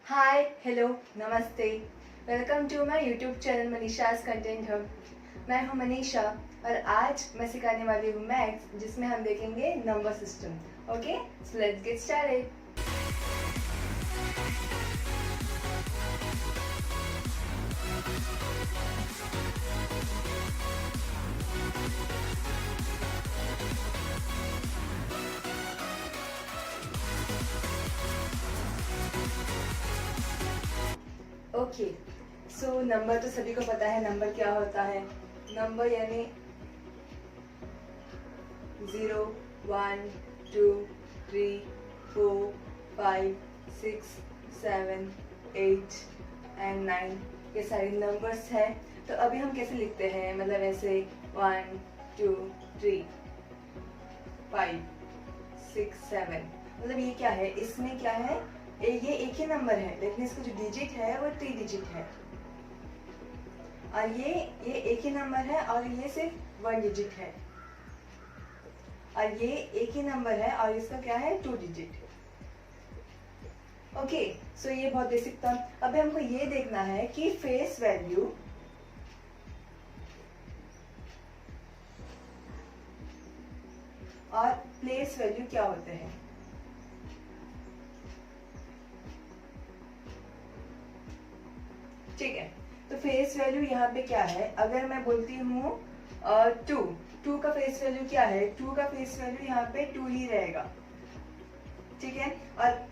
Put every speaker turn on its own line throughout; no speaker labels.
हाय hello नमस्ते। Welcome to my YouTube channel Manisha's content hub. मैं हूं मनीषा और आज मैं सिखाने वाली हूं मैथ्स, जिसमें हम देखेंगे number system. Okay, so let's get started. Okay, so number तो सभी को पता है नंबर क्या होता है। नंबर यानी 0, 1, 2, 3, 4, 5, 6, 7, 8 एंड 9, ये सारे नंबर्स हैं। तो अभी हम कैसे लिखते हैं, मतलब ऐसे 1, 2, 3, 5, 6, 7, मतलब ये क्या है, इसमें क्या है, ये एक ही नंबर है लेकिन इसका जो डिजिट है वो 3 डिजिट है। और ये एक ही नंबर है और ये सिर्फ 1 डिजिट है। और ये एक ही नंबर है और इसका क्या है, 2 डिजिट। ओके, सो ये बहुत बेसिक था। अभी हमको ये देखना है कि फेस वैल्यू और प्लेस वैल्यू क्या होते हैं। ठीक है, तो फेस वैल्यू यहाँ पे क्या है, अगर मैं बोलती हूँ 2 का फेस वैल्यू क्या है, 2 का फेस वैल्यू यहाँ पे 2 ही रहेगा। ठीक है, और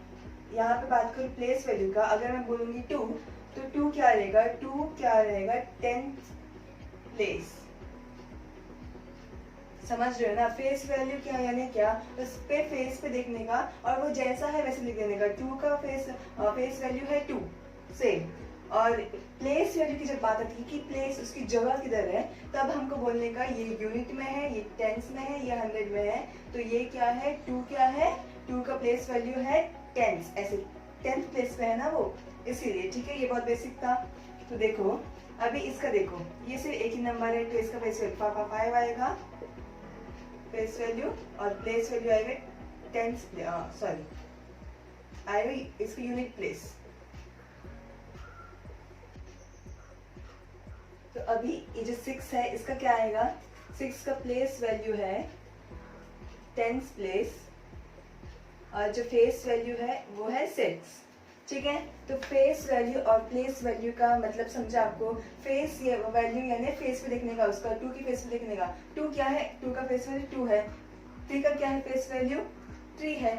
यहाँ पे बात करूँ प्लेस वैल्यू का, अगर मैं बोलूंगी 2 तो 2 क्या रहेगा, 2 क्या रहेगा, 10th प्लेस। समझ रहे हो ना, फेस वैल्यू क्या यानी क्या, उस पे फेस पे देखने का और वो जैसा है वैसे लिख देने का। 2 का फेस वैल्यू है 2 सेम। और प्लेस वैल्यू की जब बात आती है कि प्लेस उसकी जगह किधर है, तब हमको बोलने का ये यूनिट में है, ये टेंस में है, ये 100 में है। तो ये क्या है, 2 क्या है, 2 का प्लेस वैल्यू है टेंस, ऐसे 10th प्लेस पे है ना वो, इसीलिए। ठीक है, ये बहुत बेसिक था। तो देखो अभी इसका देखो, ये सिर्फ एक ही नंबर है तो इसका फेस वैल्यू 5 आएगा फेस वैल्यू, और प्लेस वैल्यू आएगा टेंस, सॉरी आएगा इसका यूनिट प्लेस। तो अभी ये जो 6 है इसका क्या आएगा, 6 का प्लेस वैल्यू है टेंस प्लेस, और जो फेस वैल्यू है वो है 6। ठीक है, तो फेस वैल्यू और प्लेस वैल्यू का मतलब समझा आपको। फेस ये वैल्यू यानी फेस पे देखने का, उसका 2 की फेस पे देखने का। 2 क्या है, 2 का फेस वैल्यू 2 है। 3 का क्या है फेस वैल्यू, 3 है।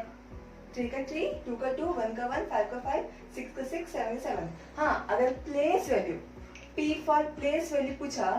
3 का 3, 2 का 2, 1 का 1, 5 का 5, 6 का 6, 7 का 7। हाँ, अगर place value P for place value पूछा,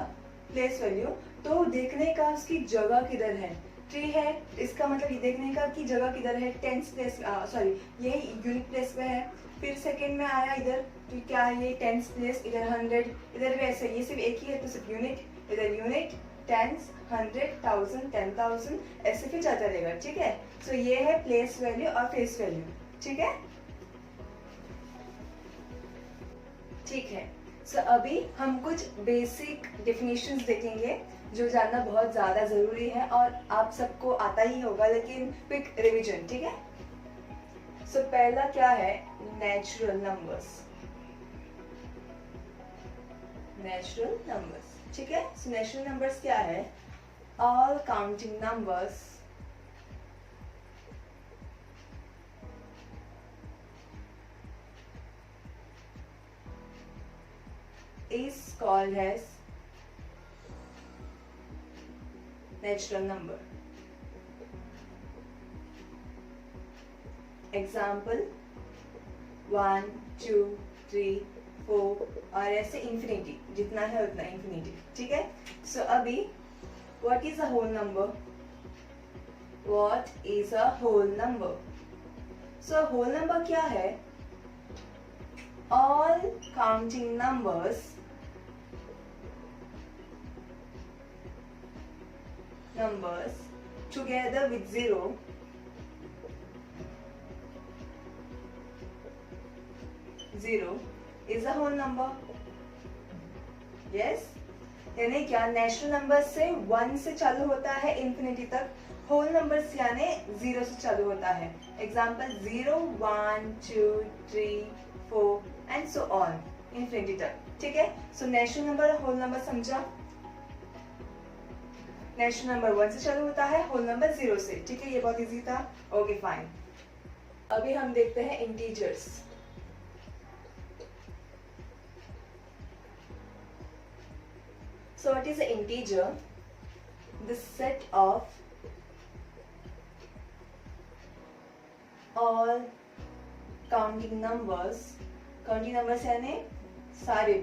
प्लेस वैल्यू, तो देखने का उसकी जगह किधर है। 3 है, इसका मतलब ये देखने का कि जगह किधर है, टेंस प्लेस, सॉरी ये यूनिट प्लेस पे है। फिर सेकंड में आया इधर, तो क्या है ये टेंस प्लेस, इधर 100, इधर भी ऐसे, ये सिर्फ एक ही है तो सिर्फ यूनिट, इधर यूनिट, टेंस, 100, 1000, 10,000, ऐसे फिर जाता रहेगा। ठीक है, सो ये है प्लेस वैल्यू और फेस वैल्यू। ठीक है, ठीक है। सो अभी हम कुछ बेसिक डेफिनेशंस देखेंगे जो जानना बहुत ज्यादा जरूरी है और आप सबको आता ही होगा, लेकिन क्विक रिवीजन। ठीक है, सो पहला क्या है, नेचुरल नंबर्स। नेचुरल नंबर्स, ठीक है। सो नेचुरल नंबर्स क्या है, all counting numbers is called as natural number. Example 1, 2, 3, 4 और ऐसे इंफिनिटी, जितना है उतना इंफिनिटी। ठीक है, सो अभी what is a whole number? What is a whole number? So whole number क्या है, all counting numbers together with 0 is a whole number. Yes, यानी क्या, नेचुरल नंबर से 1 से चालू होता है इंफिनिटी तक, होल नंबर्स यानी 0 से चालू होता है. Example 0, 1, 2, 3, 4 and so on infinity तक. ठीक है. So natural number whole number समझा. नेचुरल नंबर 1 से चालू होता है, होल नंबर 0 से. ठीक है, ये बहुत इजी था. Okay fine. अभी हम देखते हैं integers. So what is an integer? The set of all counting numbers. Counting numbers यानी सारे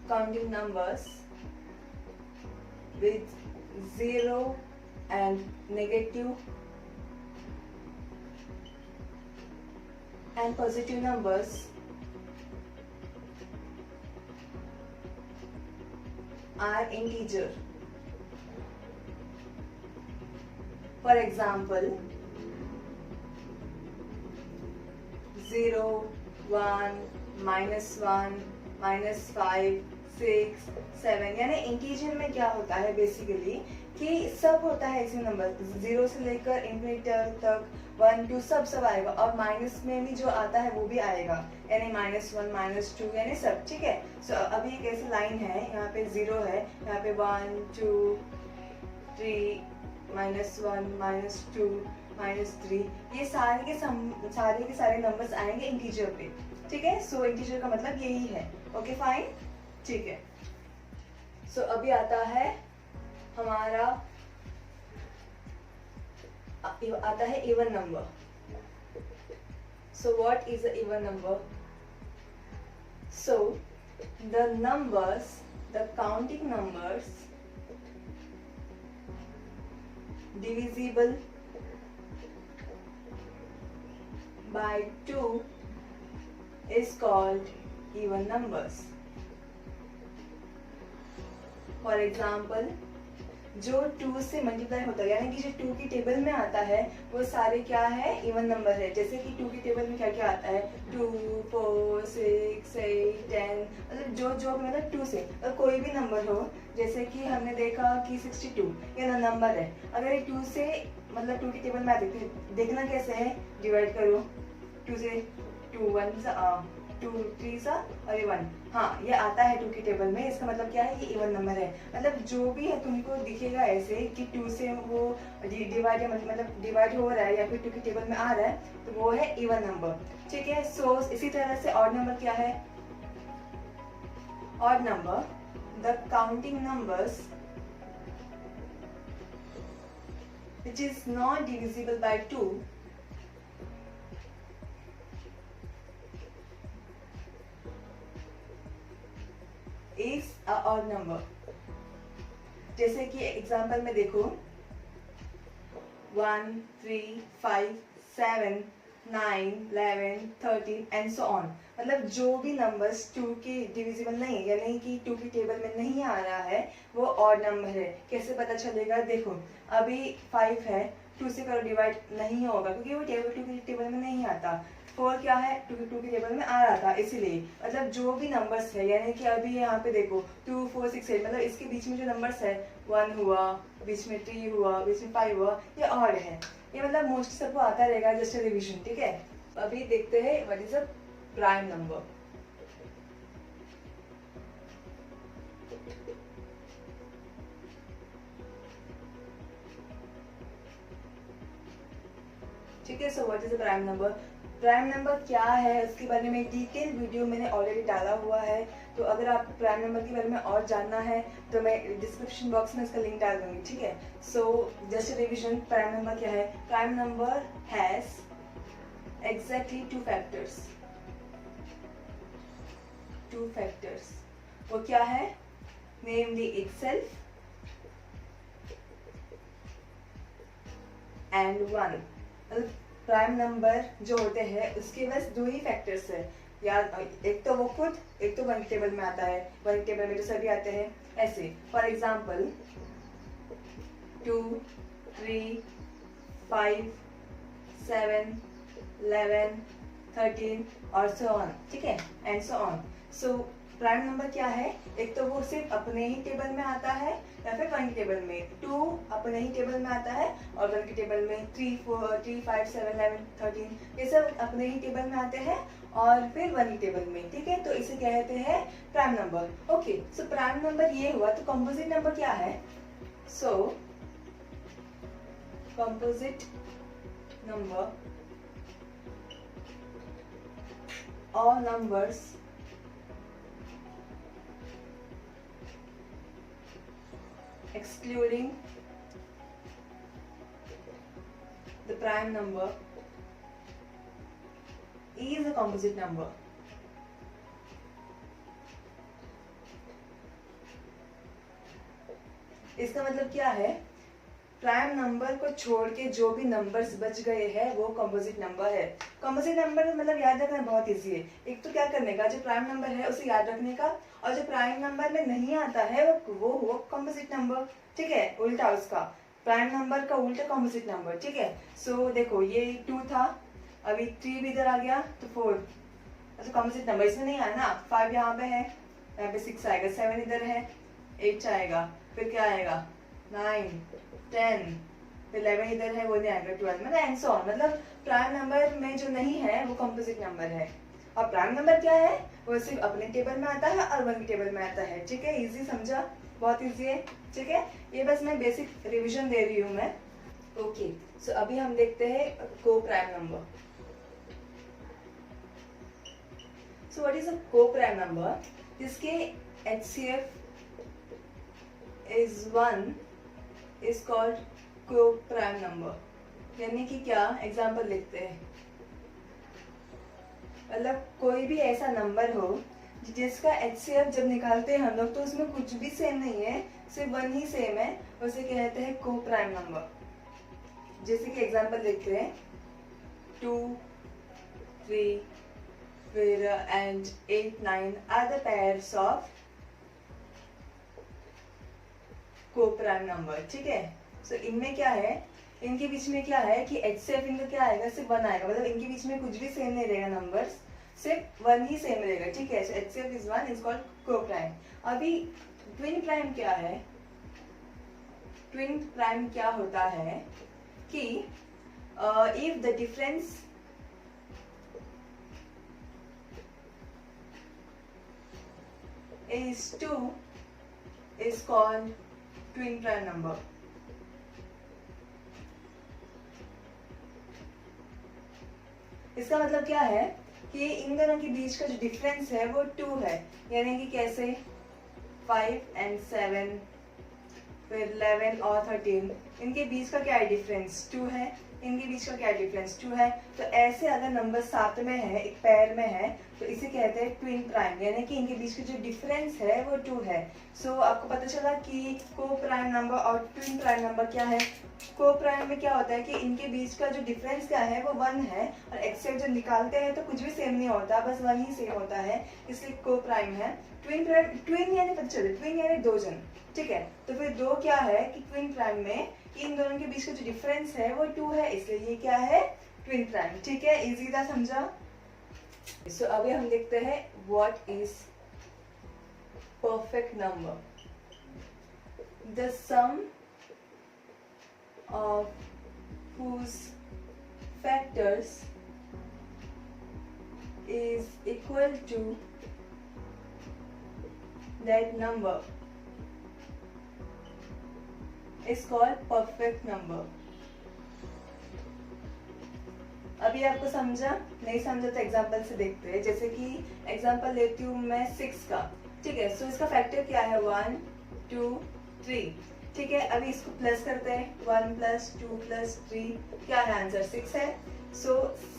counting numbers with 0 and negative and positive numbers are integer. For example, 0, 1, -1, -5, 6, 7. यानी इंटीजर में क्या होता है बेसिकली कि सब होता है ऐसे नंबर 0 से लेकर इन्फिनिटी तक 1, 2 सब आएगा. और माइनस में भी जो आता है वो भी आएगा, यानी -1, -2 यानी सब. ठीक है. सो अभी एक ऐसी लाइन है, यहाँ पे 0 है, यहाँ पे 1, 2, 3, -1, -2, -3. ये सारे के सारे नंबर्स आएंगे इंटीजर पे. ठीक है. सो इंटीजर का मतलब यही है. Okay fine. ठीक है. सो अभी आता है हमारा आता है even number. So what is a even number? So the numbers, the counting numbers divisible by 2 is called even numbers. For example, जो 2 से मल्टीप्लाई होता है यानी कि जो 2 की टेबल में आता है वो सारे क्या है? इवन नंबर है. जैसे कि 2 की टेबल में क्या क्या आता है? 2, 4, 6, 8, 10. मतलब जो मतलब 2 से अगर कोई भी नंबर हो, जैसे कि हमने देखा कि 62 ये नंबर है. अगर ये 2 से मतलब 2 की टेबल में आती है, देखना कैसे है? डिवाइड करो 2 से, 2 1 2 3 सा और ये 1. हाँ, ये आता है 2 की टेबल में. इसका मतलब क्या है? ये इवन नंबर है. मतलब जो भी है तुमको दिखेगा ऐसे कि 2 से वो डिवाइड मतलब डिवाइड हो रहा है या फिर 2 की टेबल में आ रहा है, तो वो है इवन नंबर. ठीक है. सो इसी तरह से ऑड नंबर क्या है? Odd number, the counting numbers which is not divisible by 2 is a odd number. जैसे कि एग्जाम्पल में देखो 1, 3, 5, 7, 9, 11, 13 एंड सो ऑन. मतलब जो भी नंबर्स 2 के डिविजिबल नहीं है यानी कि 2 की टेबल में नहीं आ रहा है वो ऑड नंबर है. कैसे पता चलेगा? देखो अभी 5 है, 2 से करो डिवाइड नहीं होगा क्योंकि वो 2 की टेबल में नहीं आता. 4 क्या है? 2 की टेबल में आ रहा था इसीलिए. मतलब जो भी नंबर्स है यानी कि अभी यहाँ पे देखो 2, 4, 6, 8 मतलब इसके बीच में जो नंबर्स है 1 हुआ, बीच में 3 हुआ, बीच में 5 हुआ, ये ऑड है. ये मतलब मोस्टली सबको आता रहेगा, जस्ट रिवीजन. ठीक है. अभी देखते हैं what is a prime number. ठीक है. So what is a prime number? Prime number क्या है उसके बारे में डिटेल वीडियो मैंने ऑलरेडी डाला हुआ है. तो अगर आप प्राइम नंबर के बारे में और जानना है तो मैं डिस्क्रिप्शन बॉक्स में इसका लिंक डाल दूंगी. ठीक है. So just revision, prime number क्या है? Prime number has exactly 2 factors. 2 factors वो क्या है? नेमली इटसेल्फ एंड 1. प्राइम नंबर जो होते हैं उसके बस 2 ही फैक्टर्स है. या एक तो वो खुद, एक तो 1 टेबल में आता है. 1 टेबल में तो सभी आते हैं ऐसे. फॉर एग्जाम्पल 2, 3, 5, 7, 11, 13 और सो ऑन. ठीक है. And so on. So prime number क्या है, एक तो वो सिर्फ अपने ही टेबल में आता है या फिर 1 टेबल में, 2 अपने ही टेबल में आता है और 1 के टेबल में 3, 5, 7, 11, 13 ये सब अपने ही टेबल में आते हैं और फिर 1 ही टेबल में, ठीक है। तो इसे कहते हैं prime number. Okay, so prime number ये हुआ, तो कंपोजिट नंबर क्या है? So composite number all numbers excluding the prime number is a composite number. इसका मतलब क्या है? प्राइम नंबर को छोड़ के जो भी नंबर्स बच गए हैं वो कंपोजिट नंबर है। कंपोजिट नंबर मतलब याद रखना बहुत इजी है। एक तो क्या करने का, जो प्राइम नंबर है उसे याद रखने का, और जो प्राइम नंबर में नहीं आता है वो हुआ कंपोजिट नंबर, ठीक है। उल्टा उसका, प्राइम नंबर का उल्टा कंपोजिट नंबर, ठीक है। सो देखो ये 2 था, अभी 3 भी इधर आ गया तो 4, अच्छा कंपोजिट नंबर इसमें नहीं आया ना। 5 यहाँ पे है, यहाँ पे 6 आएगा, 7 इधर है, 8 आएगा, फिर क्या आएगा 9, 10, 11 इधर है, वो नहीं आएगा 12, मतलब एंड सो ऑन। मतलब प्राइम नंबर में जो नहीं है वो कंपोजिट नंबर है। और प्राइम नंबर क्या है, वो सिर्फ अपने टेबल में आता है और 1 के टेबल में आता है, ठीक है। इजी समझा, बहुत इजी है, ठीक है। ये बस मैं बेसिक रिवीजन दे रही हूँ मैं। ओके, सो अभी हम देखते हैं को prime number. So what is a को प्राइम नंबर? जिसके HCF is 1 is called co-prime number। यानी कि क्या, एग्जाम्पल लिखते हैं, मतलब कोई भी ऐसा नंबर हो जिसका HCF जब निकालते हैं हम लोग तो उसमें कुछ भी सेम नहीं है, सिर्फ 1 ही सेम है, उसे कहते हैं को प्राइम नंबर। जैसे कि एग्जाम्पल लिखते हैं 2, 3 फिर and 8, 9 are the pairs of coprime number, ठीक है। सो इनमें क्या है, इनके बीच में क्या है कि HCF इनका क्या आएगा, सिर्फ 1 आएगा, मतलब इनके बीच में कुछ भी सेम नहीं रहेगा, नंबर्स सिर्फ 1 ही सेम रहेगा, ठीक है। सो HCF इज 1 इज कॉल्ड को प्राइम। अभी ट्विन प्राइम क्या है? ट्विन प्राइम क्या होता है कि if the difference is 2 is called twin prime number। इसका मतलब क्या है कि इन दोनों के बीच का जो डिफरेंस है वो 2 है, यानी कि कैसे 5 and 7 फिर 11 और 13 इनके बीच का क्या है डिफरेंस 2 है, इनके बीच का क्या डिफरेंस 2 है। तो ऐसे अगर नंबर साथ में है, एक पेयर में है, तो इसे कहते हैं ट्विन प्राइम, यानी कि इनके बीच का जो डिफरेंस है वो 2 है। सो आपको पता चला कि को प्राइम नंबर और ट्विन प्राइम नंबर क्या है। को प्राइम में क्या होता है कि इनके बीच का जो डिफरेंस क्या है वो 1 है, और एक्सेप्ट जब निकालते हैं तो कुछ भी सेम नहीं होता, बस 1 ही सेम होता है, इसलिए को प्राइम है। ट्विन यानी पता चले, ट्विन यानी 2 जन, ठीक है। तो फिर 2 क्या है कि ट्विन प्राइम में इन दोनों के बीच का जो डिफरेंस है वो 2 है, इसलिए ये क्या है ट्विन प्राइम, ठीक है। इजी था, समझा। सो अभी हम देखते हैं what is perfect number. The sum of whose factors is equal to that number is called perfect number। अभी आपको समझा, नहीं समझा तो एग्जाम्पल से देखते हैं। जैसे कि एग्जाम्पल लेती हूँ मैं 6 का, ठीक है। सो इसका फैक्टर क्या है 1, 2, 3, ठीक है। अभी इसको प्लस करते हैं, 1 + 2 + 3 क्या है आंसर 6 है। सो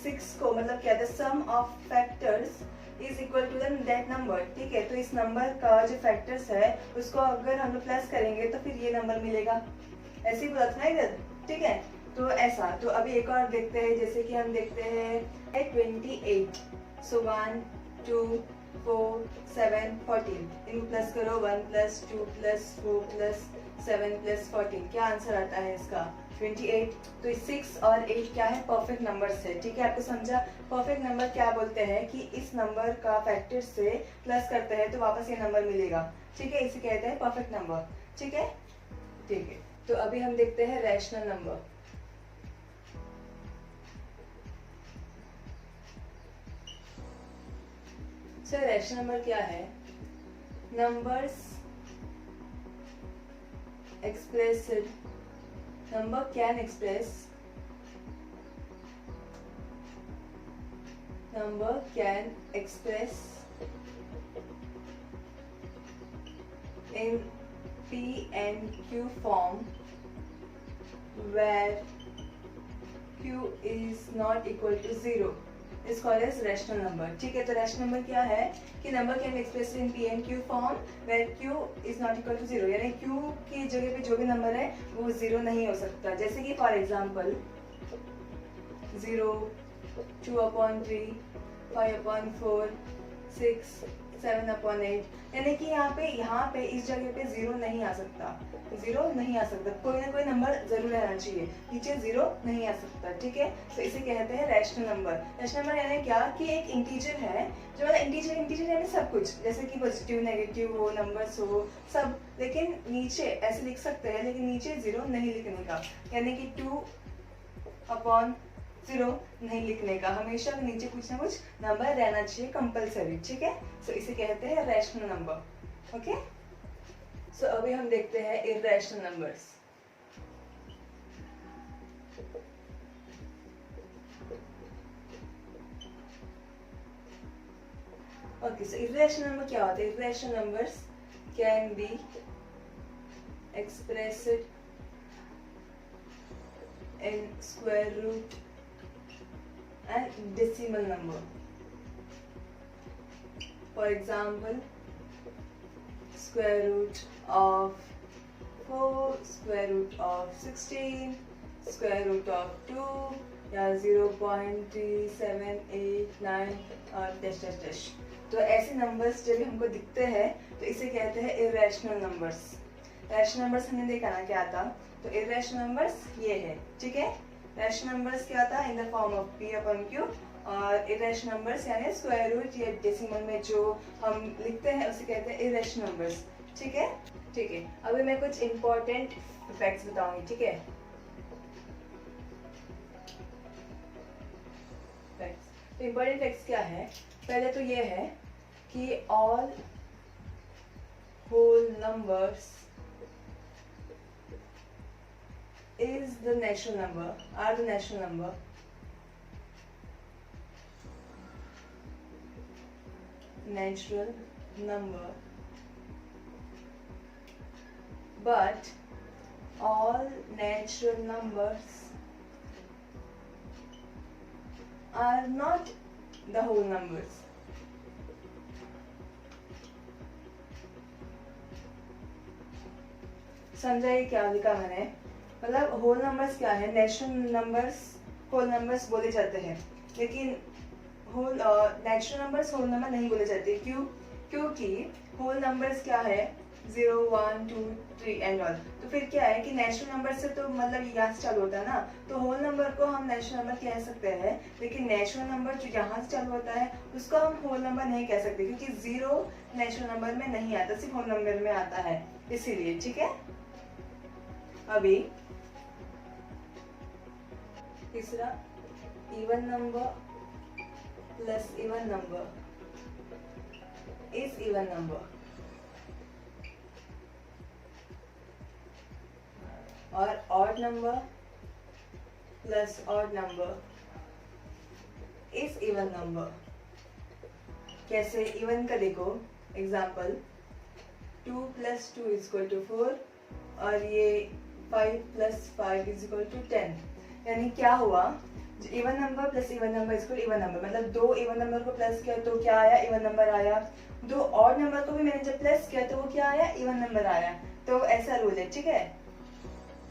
6 को मतलब क्या, the sum of factors is equal to that number, ठीक है। तो इस नंबर का जो फैक्टर्स है उसको अगर हम लोग प्लस करेंगे तो फिर ये नंबर मिलेगा, ऐसे ही बोला था ना इधर, ठीक है। तो ऐसा, तो अभी एक और देखते हैं, जैसे कि हम देखते हैं 28। सो 1, 2, 4, 7, 14 इनको प्लस करो, 1 + 2 + 4 + 7 + 14 क्या आंसर आता है इसका 28। तो 6 और 8 क्या है, परफेक्ट नंबर्स है। ठीक है, आपको समझा। परफेक्ट नंबर क्या बोलते हैं कि इस नंबर का फैक्टर से प्लस करते हैं तो वापस ये नंबर मिलेगा। ठीक है, इसे कहते हैं परफेक्ट नंबर। ठीक है, ठीक है। तो अभी हम देखते हैं rational number. Sir rational number क्या है? Numbers expressed, number can express in P and Q form where Q is not equal to 0 is called as rational number। ठीक है, तो rational number क्या है कि number can express in P and Q form where Q is not equal to 0, यानी Q की जगह पे जो भी नंबर है वो 0 नहीं हो सकता। जैसे कि फॉर एग्जांपल 0, 2/3, 5/4, 6, 7/8, यानी कि यहाँ पे इस जगह पे 0 नहीं आ सकता। 0 नहीं आ सकता, कोई ना कोई नंबर जरूर रहना चाहिए, नीचे 0 नहीं आ सकता। ठीक है, तो इसे कहते हैं रैशनल नंबर। रैशनल नंबर यानी क्या कि एक इंटीजर है जो मतलब इंटीजर यानी सब कुछ, जैसे कि पॉजिटिव नेगेटिव हो, नंबर्स हो, सब, लेकिन नीचे ऐसे लिख सकते हैं, लेकिन नीचे 0 नहीं लिखने का, यानी कि 2/0 नहीं लिखने का। हमेशा नीचे कुछ ना कुछ नंबर रहना चाहिए, कंपलसरी। ठीक है, सो इसे कहते हैं रैशनल नंबर। ओके, सो अभी हम देखते हैं irrational numbers. Okay, so irrational number क्या होता है? Irrational numbers can be expressed in square root and decimal number. For example, square root of 4, square root of 16, square root of 2 या 0.3789 और dash dash dash. तो ऐसे numbers जब हमको दिखते हैं तो इसे कहते हैं इर्रेशनल नंबर्स। रैशनल नंबर्स हमने देखा ना क्या था, तो इर्रेशनल नंबर्स ये है। ठीक है, रैशनल नंबर्स क्या था? In the form of P/Q, और इर्रेशनल नंबर्स यानी स्क्वायर रूट या डेसिमल में जो हम लिखते हैं उसे कहते हैं इर्रेशनल नंबर्स। ठीक है, ठीक है। अभी मैं कुछ इंपॉर्टेंट फैक्ट्स बताऊंगी। ठीक है, फैक्ट्स, इंपॉर्टेंट फैक्ट्स क्या है? पहले तो ये है कि all whole numbers is the natural number, are the natural number, but all natural numbers are not the whole numbers। समझा ये क्या लिखा मैंने? मतलब होल नंबर्स क्या है? नेचुरल नंबर्स होल नंबर्स बोले जाते हैं, लेकिन whole natural numbers whole number नहीं बोले जाते। क्यों? क्योंकि होल नंबर्स क्या है? 0, 1, 2, 3 एंड ऑल। तो फिर क्या है कि नेचुरल नंबर से तो मतलब यहाँ से चालू होता है ना, तो होल नंबर को हम नेचुरल नंबर कह सकते हैं, लेकिन नेचुरल नंबर जो यहाँ से चालू होता है उसको हम होल नंबर नहीं कह सकते, क्योंकि 0 नेचुरल नंबर में नहीं आता, सिर्फ होल नंबर में आता है, इसीलिए। ठीक है, अभी तीसरा, even number plus even number is even number, और odd number plus odd number is even number. कैसे इवन का देखो, एग्जाम्पल 2 + 2 = 4 और ये 5 + 5 = 10। यानी क्या हुआ? Even number plus even number equal even number, मतलब दो इवन नंबर को प्लस किया तो क्या आया? इवन नंबर आया। दो ऑड नंबर को भी मैंने जब प्लस किया तो वो क्या आया? इवन नंबर आया। तो ऐसा रूल है। ठीक है,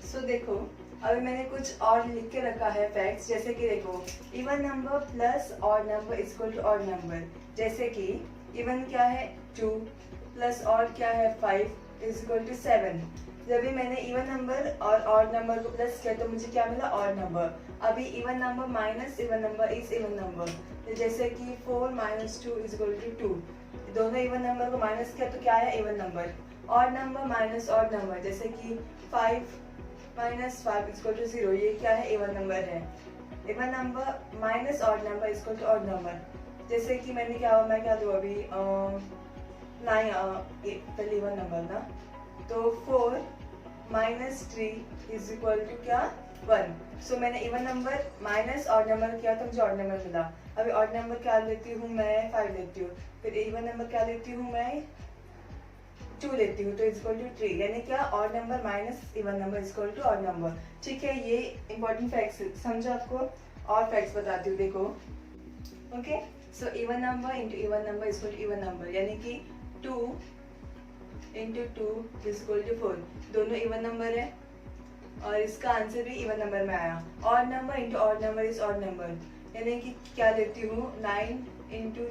सो देखो अभी मैंने कुछ और लिख के रखा है फैक्ट्स, जैसे कि देखो even number plus odd number equal to odd number. जैसे कि इवन क्या है? 2 प्लस ऑड क्या है? 5 इज इक्वल टू 7। जब भी मैंने इवन नंबर और ऑड नंबर को प्लस किया तो मुझे क्या मिला, ऑड नंबर। अभी even number minus even number is even number, जैसे कि 4 माइनस 2 इज इक्वल टू 2, दोनों इवन नंबर को माइनस किया तो क्या आया, even number. Odd number minus odd number, जैसे कि 5 माइनस 5 इज इक्वल टू 0, ये क्या है, इवन नंबर है। Even number minus odd number is equal to odd number, जैसे कि मैं क्या दूँ अभी, 9 पहले इवन नंबर ना, तो 4 माइनस 3 इज इक्वल टू क्या, 1। सो मैंने even number minus odd number किया तो मुझे ऑड नंबर मिला। अभी ऑड नंबर क्या लेती हूँ मैं, 5 लेती हूँ, फिर इवन नंबर क्या लेती हूँ मैं, 2 लेती हूँ, तो इज इक्वल टू 3, यानी क्या, odd number minus even number is equal to odd number. ठीक है, ये इंपॉर्टेंट फैक्ट्स समझो। आपको और फैक्ट्स बताती हूँ, देखो। Okay, so even number into even number is equal to even number, यानी कि 2 इंटू 2 इज इक्वल टू 4, दोनों इवन नंबर है और इसका आंसर भी इवन नंबर में आया। Odd number into odd number is odd number, यानी कि क्या लेती हूँ, 3 इंटू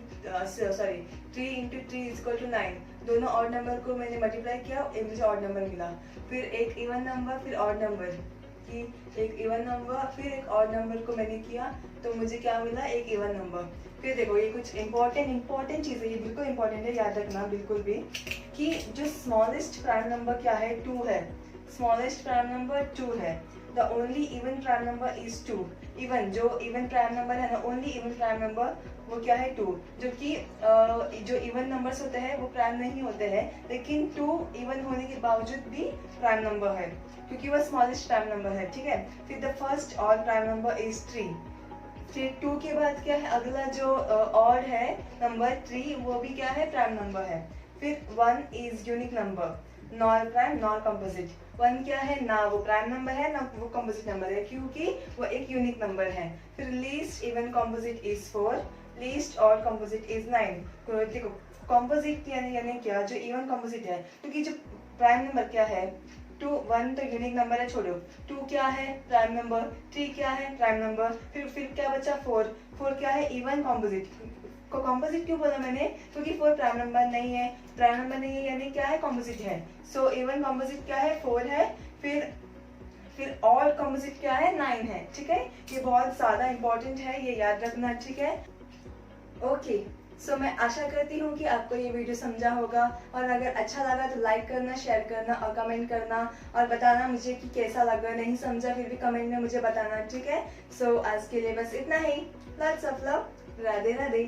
3 इज इक्वल टू 9, दोनों ऑड नंबर को मैंने मल्टीप्लाई किया, एक मुझे ऑड नंबर मिला। फिर एक इवन नंबर, फिर ऑड नंबर की, एक इवन नंबर फिर एक ऑड नंबर को मैंने किया तो मुझे क्या मिला, एक इवन नंबर। फिर देखो, ये कुछ इंपॉर्टेंट चीज़ है, ये बिल्कुल इंपॉर्टेंट है, याद रखना बिल्कुल भी, कि जो स्मॉलेस्ट प्राइम नंबर क्या है, 2 है। स्मॉलेस्ट प्राइम नंबर 2 है। The only even prime number is 2। Even जो इवन प्राइम नंबर है ना, ओनली इवन प्राइम नंबर वो क्या है, 2। जो कि जो इवन नंबर्स होते हैं वो प्राइम नहीं होते हैं, लेकिन 2 इवन होने के बावजूद भी प्राइम नंबर है, क्योंकि वह स्मॉलेस्ट प्राइम नंबर है। ठीक है, फिर the first odd prime number is 3। फिर 2 के बाद क्या है, अगला जो ऑड है नंबर 3, वो भी क्या है, प्राइम नंबर है। फिर 1 is unique number, nor prime nor composite. 1 क्या है, ना वो प्राइम नंबर है ना वो कंपोजिट नंबर है, क्योंकि वो एक यूनिक नंबर है। फिर least even composite is 4, least odd composite is 9। देखो, कंपोजिट यानी क्या, जो इवन कंपोजिट है, क्योंकि जो प्राइम नंबर क्या है, 2 1 तो यूनिक नंबर है, छोड़ो। 2 क्या है, प्राइम नंबर। 3 क्या है, प्राइम नंबर। फिर क्या बचा, 4 क्या है, इवन कंपोजिट। को कंपोजिट क्यों बोला मैंने, क्योंकि 4 प्राइम नंबर नहीं है, प्राइम नंबर नहीं है यानी क्या है, कंपोजिट है। सो इवन कंपोजिट क्या है, 4 है। फिर ऑड कंपोजिट क्या है, 9 है। ठीक है, ये बहुत ज्यादा इंपॉर्टेंट है, ये याद रखना। ठीक है, ओके। सो मैं आशा करती हूँ कि आपको ये वीडियो समझा होगा, और अगर अच्छा लगा तो लाइक करना, शेयर करना और कमेंट करना, और बताना मुझे कि कैसा लगा। नहीं समझा फिर भी कमेंट में मुझे बताना। ठीक है, सो आज के लिए बस इतना ही। Lots of love, Radhe Radhe.